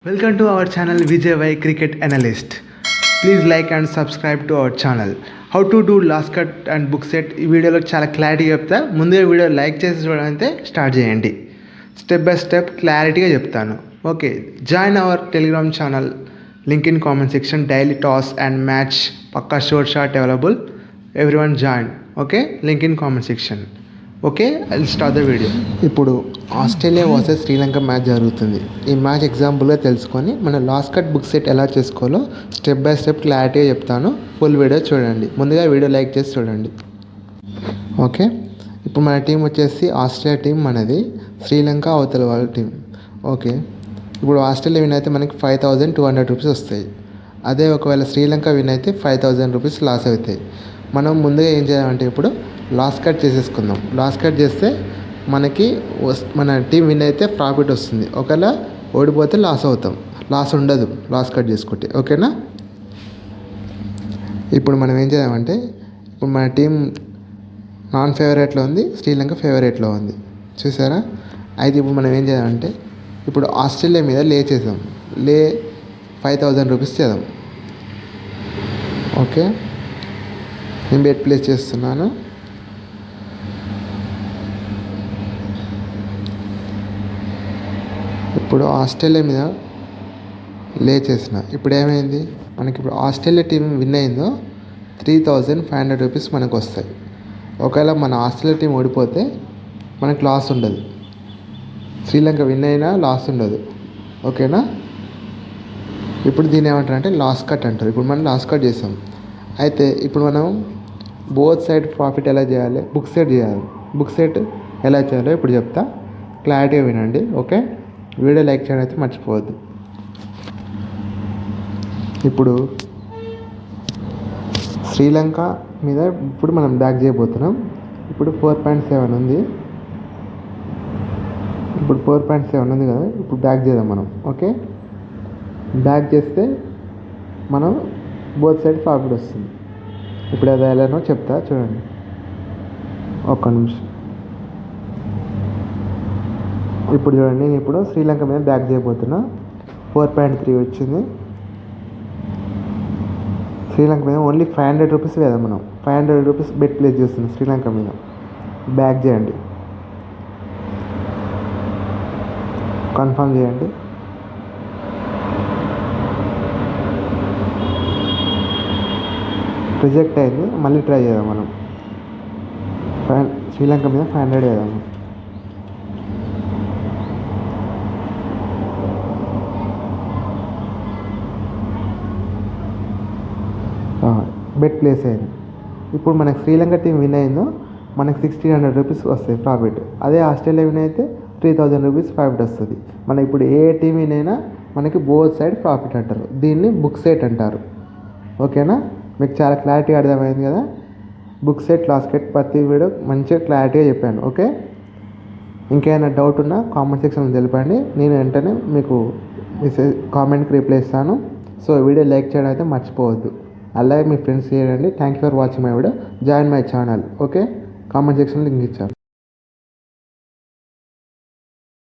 Welcome to our channel Vijay Y Cricket Analyst. Please like and subscribe to our channel. How to do last cut and book set ఈ వీడియోలో చాలా క్లారిటీగా చెప్తా. ముందుగా video like చేసి చూడాలంటే start చేయండి. స్టెప్ బై స్టెప్ క్లారిటీగా చెప్తాను. Okay, join our Telegram channel, link in comment section. Daily toss and match పక్కా short available. Everyone join. Okay, link in comment section. Okay, I will start the video. ఇప్పుడు Australia versus Sri Lanka match జరుగుతుంది. ఈ match ఎగ్జాంపుల్గా తెలుసుకొని మన last cut book set ఎలా చేసుకోవాలో step by step క్లారిటీగా చెప్తాను. ఫుల్ వీడియో చూడండి. ముందుగా వీడియో లైక్ చేసి చూడండి. ఓకే, ఇప్పుడు మన టీం వచ్చేసి ఆస్ట్రేలియా టీం, మనది శ్రీలంక అవతల వాళ్ళ టీం. ఓకే, ఇప్పుడు ఆస్ట్రేలియా విన్ అయితే మనకి 5200 రూపీస్ వస్తాయి. అదే ఒకవేళ శ్రీలంక విన్ అయితే 5000 రూపీస్ లాస్ అవుతాయి. మనం ముందుగా ఏం చేయాలంటే ఇప్పుడు లాస్ట్ కట్ చేసేసుకుందాం. లాస్ట్ కట్ చేస్తే మనకి మన టీం విన్ అయితే ప్రాఫిట్ వస్తుంది. ఒకవేళ ఓడిపోతే లాస్ అవుతాం. లాస్ ఉండదు లాస్ట్ కట్ చేసుకుంటే. ఓకేనా? ఇప్పుడు మనం ఏం చేద్దామంటే, ఇప్పుడు మన టీం నాన్ ఫేవరెట్లో ఉంది, శ్రీలంక ఫేవరెట్లో ఉంది. చూసారా? అయితే ఇప్పుడు మనం ఏం చేద్దామంటే, ఇప్పుడు ఆస్ట్రేలియా మీద లే చేద్దాం. లే 5000 రూపీస్ చేద్దాం. ఓకే, నేను బెట్ ప్లేస్ చేస్తున్నాను. ఇప్పుడు ఆస్ట్రేలియా మీద లే చేసిన. ఇప్పుడు ఏమైంది, మనకి ఇప్పుడు ఆస్ట్రేలియా టీం విన్ అయిందో 3500 రూపీస్ మనకు వస్తాయి. ఒకవేళ మన ఆస్ట్రేలియా టీం ఓడిపోతే మనకు లాస్ ఉండదు. శ్రీలంక విన్ అయినా లాస్ ఉండదు. ఓకేనా? ఇప్పుడు దీన్ని ఏమంటారంటే లాస్ట్ కట్ అంటారు. ఇప్పుడు మనం లాస్ట్ కట్ చేసాం. అయితే ఇప్పుడు మనం బోత్ సైడ్ ప్రాఫిట్ ఎలా చేయాలి, బుక్ సెట్ చేయాలి. బుక్ సెట్ ఎలా చేయాలో ఇప్పుడు చెప్తా, క్లారిటీగా వినండి. ఓకే, వీడియో లైక్ చేయడం అయితే మర్చిపోవద్దు. ఇప్పుడు శ్రీలంక మీద ఇప్పుడు మనం బ్యాక్ చేయబోతున్నాం. ఇప్పుడు 4.7 ఉంది. ఇప్పుడు 4.7 ఉంది కదా, ఇప్పుడు బ్యాక్ చేద్దాం మనం. ఓకే, బ్యాక్ చేస్తే మనం బోత్ సైడ్ ప్రాఫిట్ వస్తుంది. ఇప్పుడు అది ఎలానో చెప్తా చూడండి. ఒక్క నిమిషం. ఇప్పుడు చూడండి, నేను ఇప్పుడు శ్రీలంక మీద బ్యాక్ చేయబోతున్నా. 4.3 వచ్చింది. శ్రీలంక మీద ఓన్లీ 500 రూపీస్ వేద్దాం మనం. 500 రూపీస్ బెట్ ప్లేస్ చేస్తున్నాం శ్రీలంక మీద. బ్యాక్ చేయండి, కన్ఫర్మ్ చేయండి. రిజెక్ట్ అయింది. మళ్ళీ ట్రై చేద్దాం మనం. శ్రీలంక మీద 500 వేద్దాం. బెట్ ప్లేస్ అయింది. ఇప్పుడు మనకి శ్రీలంక టీం విన్ అయిందో మనకి 1600 రూపీస్ వస్తాయి ప్రాఫిట్. అదే ఆస్ట్రేలియా విన్ అయితే 3000 రూపీస్ ప్రాఫిట్ వస్తుంది. మన ఇప్పుడు ఏ టీం విన్ అయినా మనకి బోత్ సైడ్ ప్రాఫిట్ అంటారు. దీన్ని బుక్ సెట్ అంటారు. ఓకేనా? మీకు చాలా క్లారిటీగా అర్థమైంది కదా. బుక్ సెట్, లాస్ట్ సెట్ ప్రతి వీడియో మంచిగా క్లారిటీగా చెప్పాను. ఓకే, ఇంకేమైనా డౌట్ ఉన్నా కామెంట్ సెక్షన్లో తెలపండి. నేను వెంటనే మీకు కామెంట్కి రిప్లై ఇస్తాను. సో వీడియో లైక్ చేయడం అయితే మర్చిపోవద్దు. అలాగే మీ ఫ్రెండ్స్ చేయండి. Thank you for watching my video. Join my channel. Okay, comment సెక్షన్లో లింక్ ఇచ్చాను.